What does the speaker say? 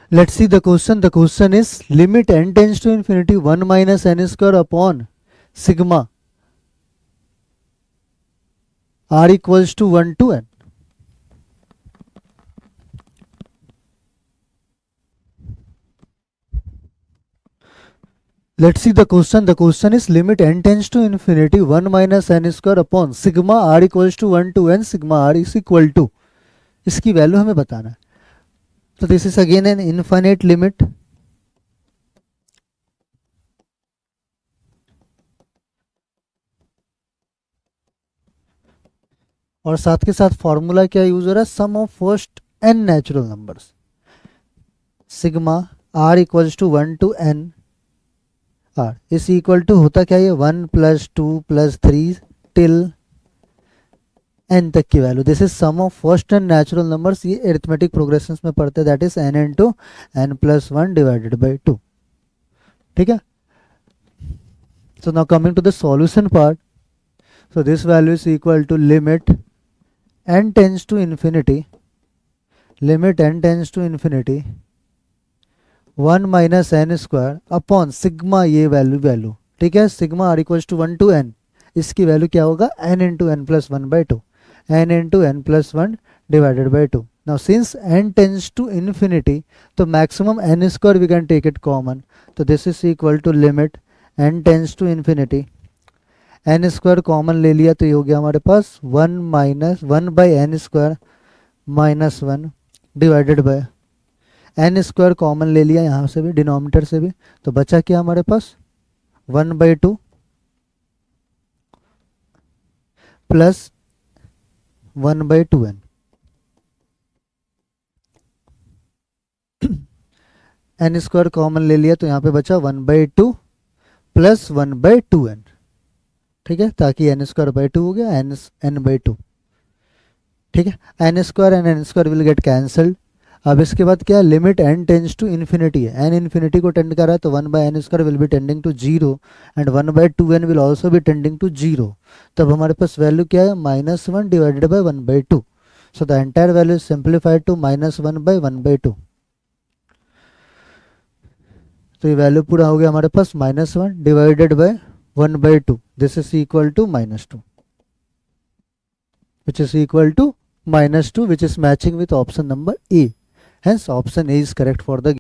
Let's see the question. The question is limit n tends to infinity 1 minus n square upon sigma r equals to 1 to n. Let's see the question. The question is limit n tends to infinity 1 minus n square upon sigma r equals to 1 to n sigma r is equal to, इसकी value हमें बताना है. तो this is again an infinite limit. और साथ के साथ formula क्या यूज हो रहा है, sum of first n natural numbers. Sigma r equals to 1 to n r is equal to होता क्या है 1 प्लस 2 प्लस 3 टिल n तक की वैल्यू. This is sum of first and natural numbers. ये एरिथमेटिक प्रोग्रेशंस में पढ़ते हैं. That is n into n plus 1 divided by 2. ठीक है. So now coming to the solution part. So this value is equal to limit n tends to infinity, limit n tends to infinity 1 minus N square upon sigma, ये value. ठीक है. Sigma r equals to 1 to n, इसकी वैल्यू क्या होगा n into n plus 1 by 2, n into n plus 1 divided by 2. Now since n tends to infinity तो maximum n square we can take it common. तो this is equal to limit n tends to infinity, n square common ले लिया तो ये हो गया हमारे पास 1 minus 1 by N square minus 1 divided by n square common ले लिया यहाँ से भी, डिनोमिनेटर से भी. तो बचा क्या हमारे पास 1 by 2 plus 1 by 2n. n square common ले लिया तो यहाँ पे बचा 1 बाई 2 प्लस 1 बाई 2n. ठीक है. ताकि n स्क्वायर बाई 2 हो गया n बाई 2. ठीक है. n square and n square will get cancelled. अब इसके बाद क्या, limit n tends to infinity है. n इन्फिनिटी को टेंड कर रहा है तो 1 by N square will be tending to 0 and 1 by 2n will also be tending to 0. तब हमारे पास वैल्यू क्या है -1 divided by 1 by 2. So the entire value is simplified to -1 by 1 by 2. तो ये वैल्यू पूरा हो गया हमारे पास -1 divided by 1 by 2. This is equal to -2 which is equal to -2 which is matching with option number A. Hence option A is correct for the